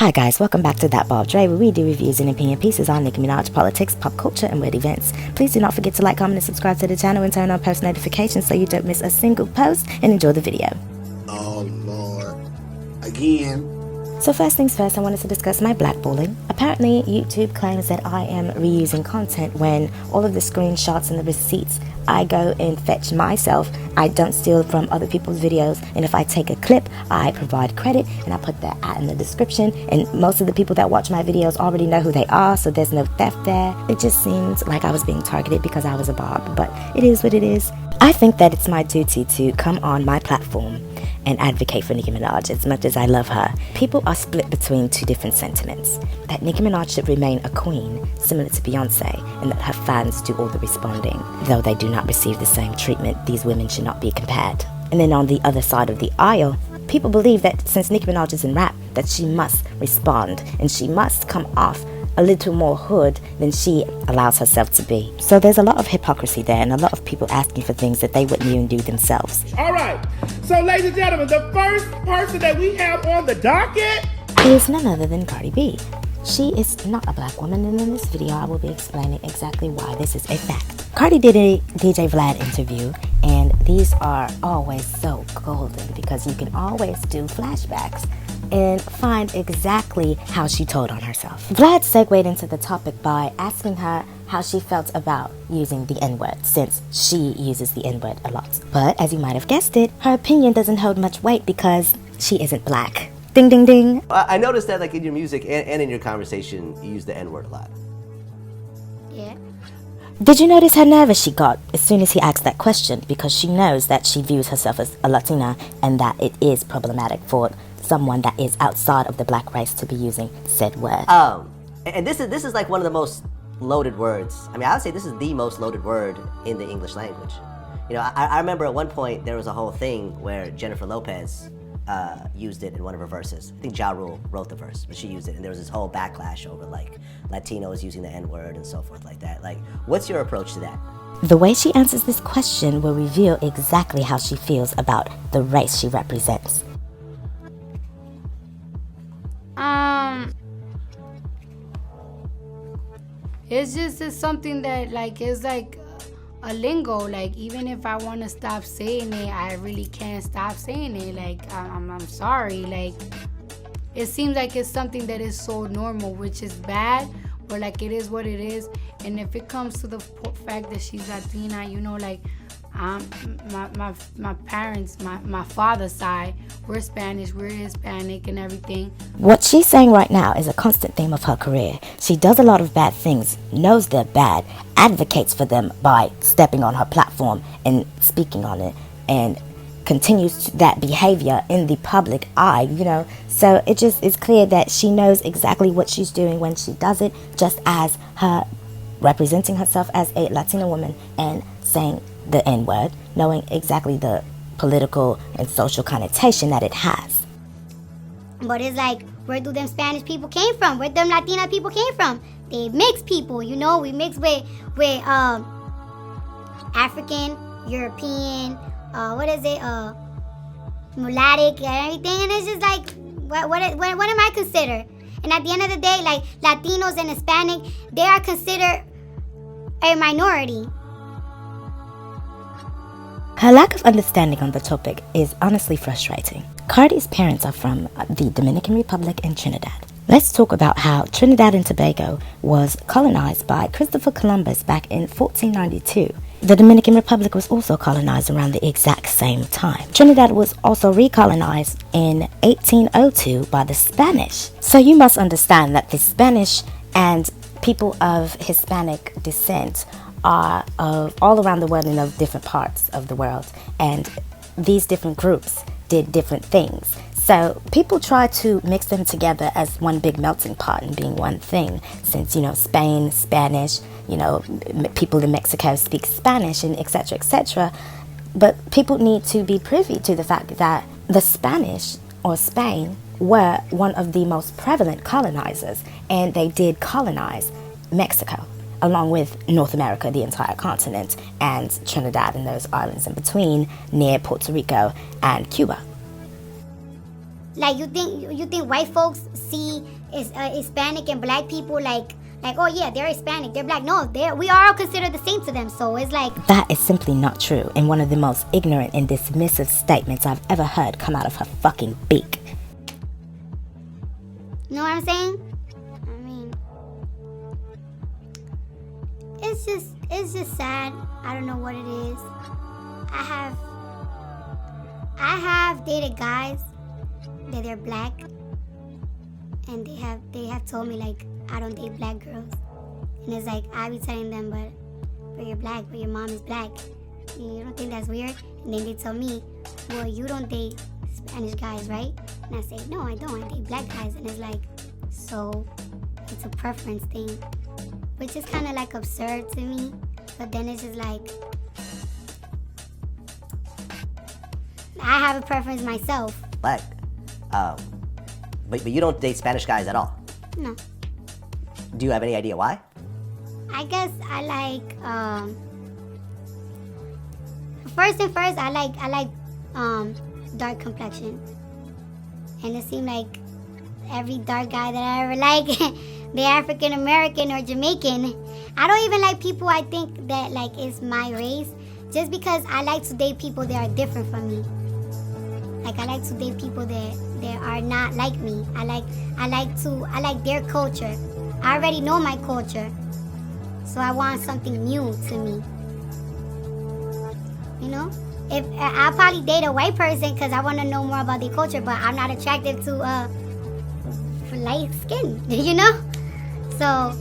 Hi guys, welcome back to ThatBarbDre, where we do reviews and opinion pieces on Nicki Minaj, politics, pop culture, and world events. Please do not forget to like, comment, and subscribe to the channel and turn on post notifications so you don't miss a single post, and enjoy the video. Oh Lord, again. So first things first, I wanted to discuss my blackballing. Apparently, YouTube claims that I am reusing content when all of the screenshots and the receipts I go and fetch myself. I don't steal from other people's videos, and if I take a clip, I provide credit and I put that in the description, and most of the people that watch my videos already know who they are, so there's no theft there. It just seems like I was being targeted because I was a barb, but it is what it is. I think that it's my duty to come on my platform and advocate for Nicki Minaj as much as I love her. People are split between two different sentiments: that Nicki Minaj should remain a queen, similar to Beyonce, and that her fans do all the responding. Though they do not receive the same treatment, these women should not be compared. And then on the other side of the aisle, people believe that since Nicki Minaj is in rap, that she must respond and she must come off a little more hood than she allows herself to be. So there's a lot of hypocrisy there and a lot of people asking for things that they wouldn't even do themselves. All right, so ladies and gentlemen, the first person that we have on the docket is none other than Cardi B. She is not a black woman, and in this video I will be explaining exactly why this is a fact. Cardi did a DJ Vlad interview, and these are always so golden because you can always do flashbacks and find exactly how she told on herself. Vlad segued into the topic by asking her how she felt about using the N-word, since she uses the N-word a lot. But as you might have guessed it, her opinion doesn't hold much weight because she isn't black. Ding ding ding. I noticed that like in your music and in your conversation, you use the N-word a lot. Yeah. Did you notice how nervous she got as soon as he asked that question? Because she knows that she views herself as a Latina and that it is problematic for someone that is outside of the black race to be using said word. And this is like one of the most loaded words. I mean, I would say this is the most loaded word in the English language. You know, I remember at one point there was a whole thing where Jennifer Lopez used it in one of her verses. I think Ja Rule wrote the verse, but she used it, and there was this whole backlash over like Latinos using the N-word and so forth like that. Like, what's your approach to that? The way she answers this question will reveal exactly how she feels about the race she represents. It's something that like is like a lingo. Like even if I want to stop saying it, I really can't stop saying it. Like I'm sorry. Like it seems like it's something that is so normal, which is bad, but like it is what it is. And if it comes to the fact that she's Latina, you know, like my parents, my father's side, we're Spanish, we're Hispanic and everything. What she's saying right now is a constant theme of her career. She does a lot of bad things, knows they're bad, advocates for them by stepping on her platform and speaking on it, and continues that behavior in the public eye, you know. So it just is clear that she knows exactly what she's doing when she does it, just as her representing herself as a Latina woman and saying the N-word, knowing exactly the political and social connotation that it has. But it's like, where do them Spanish people came from? Where them Latina people came from? They mixed people, you know. We mixed with African, European, mulattic and everything, and it's just like, what am I considered? And at the end of the day, like Latinos and Hispanic, they are considered a minority. Her lack of understanding on the topic is honestly frustrating. Cardi's parents are from the Dominican Republic and Trinidad. Let's talk about how Trinidad and Tobago was colonized by Christopher Columbus back in 1492. The Dominican Republic was also colonized around the exact same time. Trinidad was also recolonized in 1802 by the Spanish. So you must understand that the Spanish and people of Hispanic descent are of all around the world and of different parts of the world, and these different groups did different things. So people try to mix them together as one big melting pot and being one thing, since, you know, Spain, Spanish, you know, people in Mexico speak Spanish, and etc., etc. But people need to be privy to the fact that the Spanish, or Spain, were one of the most prevalent colonizers, and they did colonize Mexico, along with North America, the entire continent, and Trinidad and those islands in between near Puerto Rico and Cuba. Like you think white folks see Hispanic and black people like, oh yeah, they're Hispanic, they're black. No, we are all considered the same to them. So it's like, That is simply not true, and one of the most ignorant and dismissive statements I've ever heard come out of her fucking beak. you know what I'm saying? I mean, it's just sad. I don't know what it is. I have dated guys that they're black, and they have told me like, I don't date black girls. And it's like, I be telling them, but you're black, but your mom is black. You don't think that's weird? And then they tell me, well, you don't date Spanish guys, right? And I say, no, I don't. I date black guys. And it's like, so it's a preference thing, which is kind of like absurd to me. But then it's just like, I have a preference myself. Black. But you don't date Spanish guys at all? No. Do you have any idea why? I guess I like, first, I like dark complexion. And it seemed like every dark guy that I ever like, they're African American or Jamaican. I don't even like people I think that like is my race, just because I like to date people that are different from me. Like I like to date people that are not like me. I like their culture. I already know my culture, so I want something new to me. You know, if I'll probably date a white person because I want to know more about their culture, but I'm not attracted to light skin. You know, so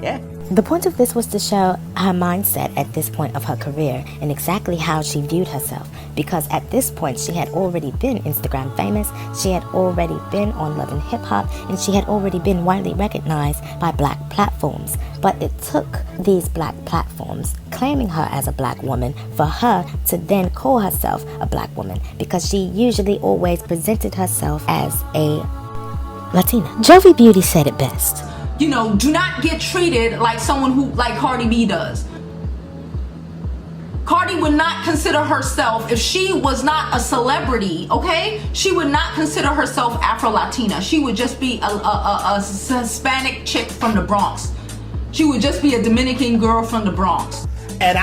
Yeah. The point of this was to show her mindset at this point of her career and exactly how she viewed herself, because at this point she had already been Instagram famous, she had already been on Love and Hip Hop, and she had already been widely recognized by black platforms. But it took these black platforms claiming her as a black woman for her to then call herself a black woman, because she usually always presented herself as a Latina. Jovi Beauty said it best. You know, do not get treated like someone who, like Cardi B does. Cardi would not consider herself, if she was not a celebrity, okay? She would not consider herself Afro-Latina. She would just be a Hispanic chick from the Bronx. She would just be a Dominican girl from the Bronx. And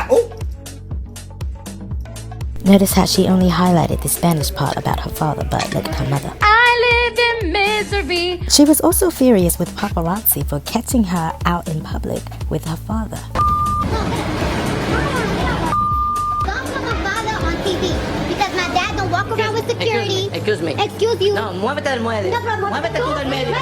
Notice how she only highlighted the Spanish part about her father, but look at her mother. I lived in misery. She was also furious with paparazzi for catching her out in public with her father. Don't put my father on TV because my dad don't walk around with security. Excuse me. Excuse you. No, muévete del muelle. No, pero Muévete tú del medio.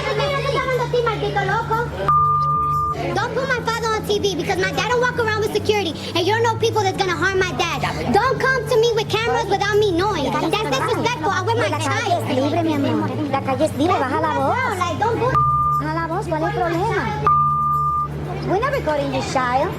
Don't put my father on TV because my dad don't walk around with security, and you don't know people that's gonna harm my dad. Don't come to me with cameras without me knowing. That's disrespectful. I with my child. Libre, mi amor. La calle es libre, baja la voz. No, like, don't do Baja la voz, ¿cuál es el problema? We're not recording your child.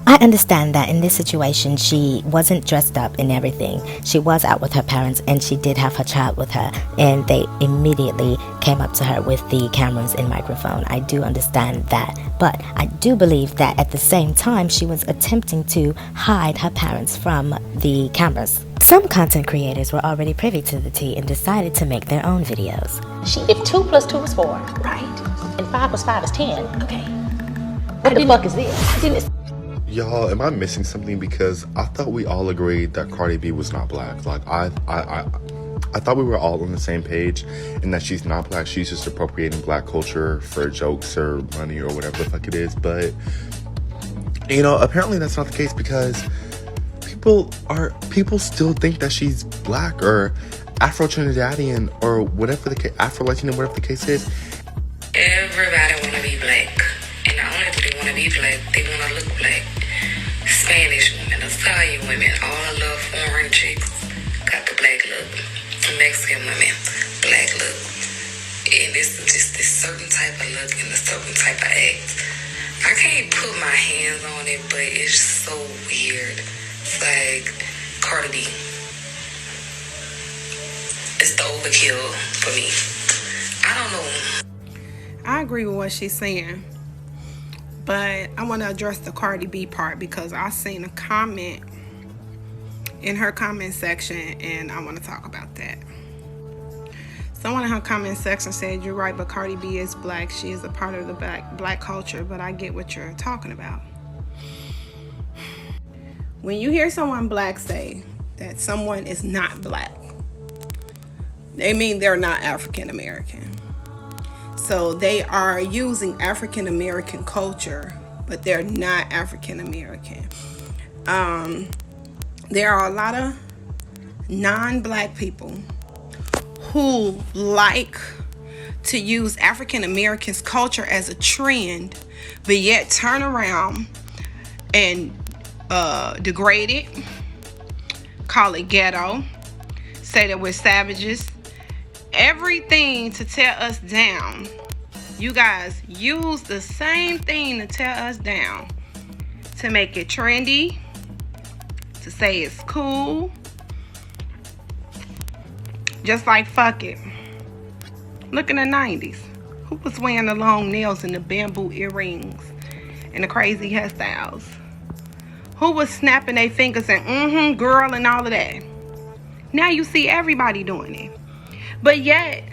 I understand that in this situation she wasn't dressed up in everything. She was out with her parents and she did have her child with her, and they immediately came up to her with the cameras and microphone. I do understand that, but I do believe that at the same time she was attempting to hide her parents from the cameras. Some content creators were already privy to the tea and decided to make their own videos. If 2 + 2 is 4, right? And 5 + 5 is 10, okay. What the fuck is this? Y'all, am I missing something? Because I thought we all agreed that Cardi B was not black. Like, I thought we were all on the same page and that she's not black. She's just appropriating black culture for jokes or money or whatever the fuck it is. But, you know, apparently that's not the case, because people still think that she's black or Afro-Trinidadian or whatever the case, Afro-Latino, whatever the case is. Everybody want to be black. And not only do they want to be black, they want to look black. Spanish women, Italian women, all love foreign chicks. Got the black look. Mexican women, black look. And it's just this certain type of look and a certain type of act. I can't put my hands on it, but it's so weird. It's like Cardi B. It's the overkill for me. I don't know. I agree with what she's saying, but I want to address the Cardi B part because I seen a comment in her comment section and I want to talk about that. Someone in her comment section said, you're right, but Cardi B is black. She is a part of the black culture, but I get what you're talking about. When you hear someone black say that someone is not black, they mean they're not African American. So they are using African American culture, but they're not African American. There are a lot of non-black people who like to use African Americans' culture as a trend, but yet turn around and degrade it, call it ghetto, say that we're savages, everything to tear us down. You guys use the same thing to tear us down, to make it trendy, to say it's cool. Just like fuck it. Look in the 90s. Who was wearing the long nails and the bamboo earrings and the crazy hairstyles? Who was snapping their fingers and girl and all of that? Now you see everybody doing it. But yet,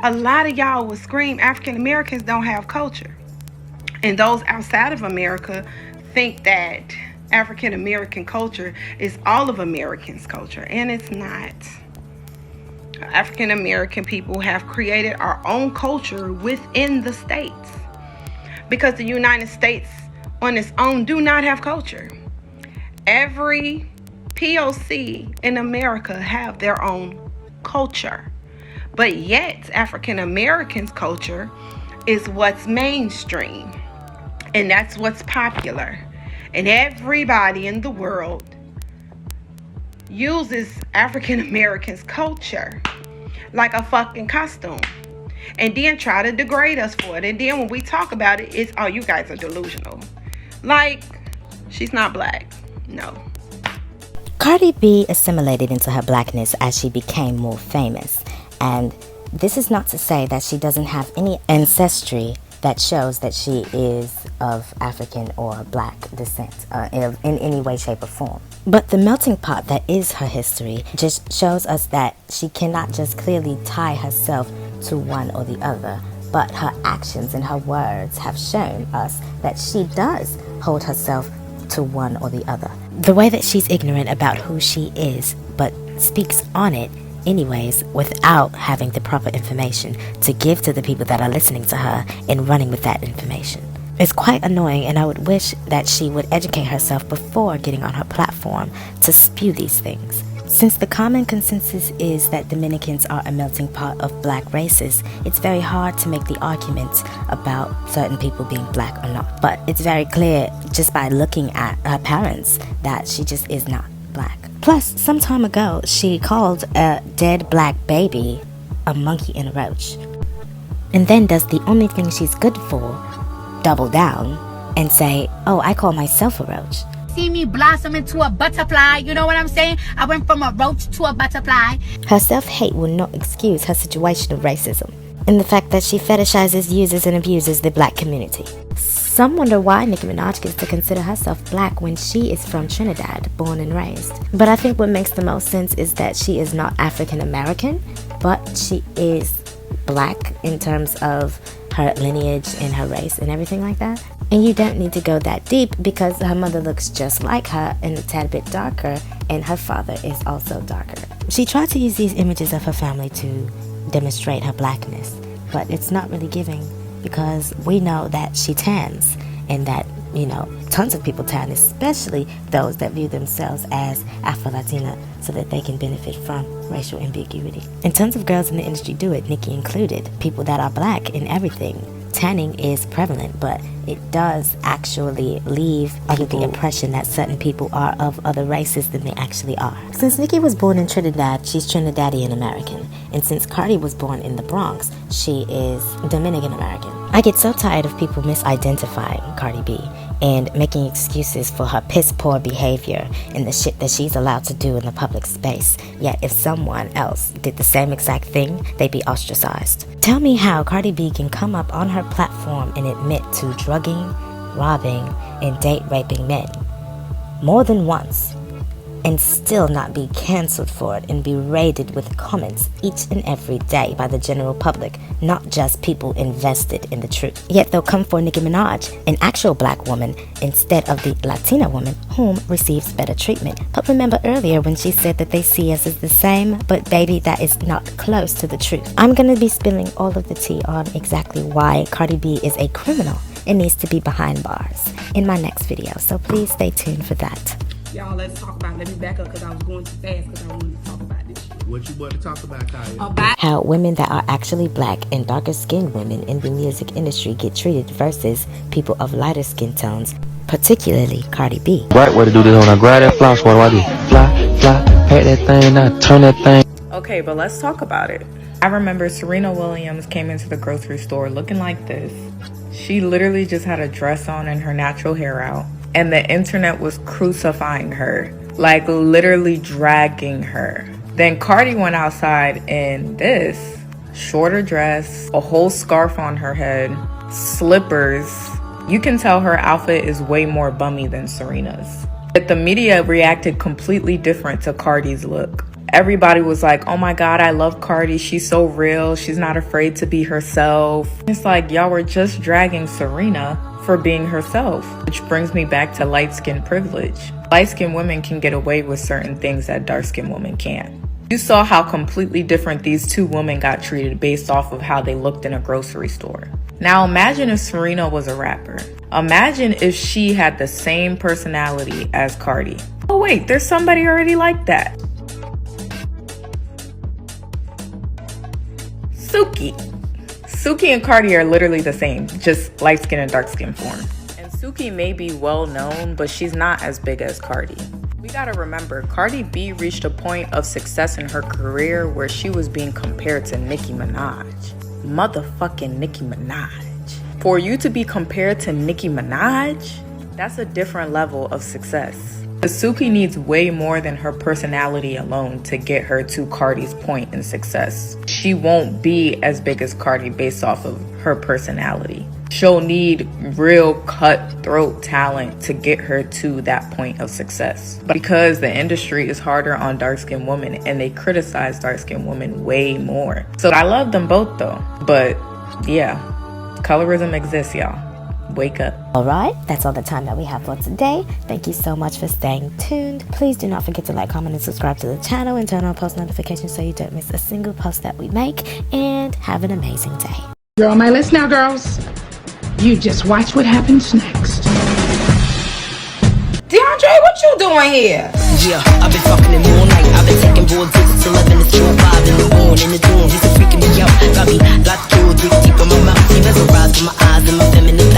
a lot of y'all would scream African Americans don't have culture. And those outside of America think that African American culture is all of Americans' culture. And it's not. African American people have created our own culture within the states. Because the United States on its own do not have culture. Every POC in America have their own culture. But yet, African Americans' culture is what's mainstream. And that's what's popular. And everybody in the world uses African Americans' culture like a fucking costume. And then try to degrade us for it. And then when we talk about it, it's, oh, you guys are delusional. Like, she's not black. No. Cardi B assimilated into her blackness as she became more famous. And this is not to say that she doesn't have any ancestry that shows that she is of African or black descent in any way, shape, or form. But the melting pot that is her history just shows us that she cannot just clearly tie herself to one or the other, but her actions and her words have shown us that she does hold herself to one or the other. The way that she's ignorant about who she is, but speaks on it anyways without having the proper information to give to the people that are listening to her and running with that information. It's quite annoying, and I would wish that she would educate herself before getting on her platform to spew these things. Since the common consensus is that Dominicans are a melting pot of black races, it's very hard to make the argument about certain people being black or not. But it's very clear just by looking at her parents that she just is not black. Plus, some time ago, she called a dead black baby a monkey and a roach. And then does the only thing she's good for, double down, and say, oh, I call myself a roach. See me blossom into a butterfly, you know what I'm saying? I went from a roach to a butterfly. Her self-hate will not excuse her situation of racism, and the fact that she fetishizes, uses, and abuses the black community. Some wonder why Nicki Minaj gets to consider herself black when she is from Trinidad, born and raised. But I think what makes the most sense is that she is not African American, but she is black in terms of her lineage and her race and everything like that. And you don't need to go that deep because her mother looks just like her and a tad bit darker, and her father is also darker. She tried to use these images of her family to demonstrate her blackness, but it's not really giving because we know that she tans and that, you know, tons of people tan, especially those that view themselves as Afro-Latina so that they can benefit from racial ambiguity. And tons of girls in the industry do it, Nicki included. People that are black in everything. Tanning is prevalent, but it does actually leave under the impression that certain people are of other races than they actually are. Since Nicki was born in Trinidad, she's Trinidadian American. And since Cardi was born in the Bronx, she is Dominican American. I get so tired of people misidentifying Cardi B and making excuses for her piss-poor behavior and the shit that she's allowed to do in the public space. Yet if someone else did the same exact thing, they'd be ostracized. Tell me how Cardi B can come up on her platform and admit to drugging, robbing, and date raping men more than once, and still not be cancelled for it and be raided with comments each and every day by the general public, not just people invested in the truth. Yet they'll come for Nicki Minaj, an actual black woman, instead of the Latina woman whom receives better treatment. But remember earlier when she said that they see us as the same, but baby, that is not close to the truth. I'm gonna be spilling all of the tea on exactly why Cardi B is a criminal and needs to be behind bars in my next video, so please stay tuned for that. Y'all, let's talk about it. Let me back up because I was going too fast because I wanted to talk about this shit. What you want to talk about, Kaya? How women that are actually black and darker skinned women in the music industry get treated versus people of lighter skin tones, particularly Cardi B. Right way to do this, when I grab that floss, what do I do? Fly, pack that thing, now turn that thing. Okay, but let's talk about it. I remember Serena Williams came into the grocery store looking like this. She literally just had a dress on and her natural hair out. And the internet was crucifying her, like literally dragging her. Then Cardi went outside in this shorter dress, a whole scarf on her head, slippers. You can tell her outfit is way more bummy than Serena's. But the media reacted completely different to Cardi's look. Everybody was like, oh my God, I love Cardi. She's so real. She's not afraid to be herself. It's like y'all were just dragging Serena for being herself, which brings me back to light-skinned privilege. Light-skinned women can get away with certain things that dark-skinned women can't. You saw how completely different these two women got treated based off of how they looked in a grocery store. Now imagine if Serena was a rapper. Imagine if she had the same personality as Cardi. Oh wait, there's somebody already like that. Suki and Cardi are literally the same, just light skin and dark skin form. And Suki may be well known, but she's not as big as Cardi. We gotta remember, Cardi B reached a point of success in her career where she was being compared to Nicki Minaj. Motherfucking Nicki Minaj. For you to be compared to Nicki Minaj, that's a different level of success. Suki needs way more than her personality alone to get her to Cardi's point in success. She won't be as big as Cardi based off of her personality. She'll need real cutthroat talent to get her to that point of success. Because the industry is harder on dark-skinned women and they criticize dark-skinned women way more. So I love them both though. But yeah, colorism exists, y'all. Wake up. Alright, that's all the time that we have for today. Thank you so much for staying tuned. Please do not forget to like, comment, and subscribe to the channel and turn on post notifications so you don't miss a single post that we make. And have an amazing day. You're on my list now, girls. You just watch what happens next. DeAndre, what you doing here? Yeah, I've been talking in moonlight. I've been taking bold visits 11 to 5 in the morning. In the doom, he's freaking me out. Got me locked, deep in my mouth. He mesmerized with my eyes and my feminine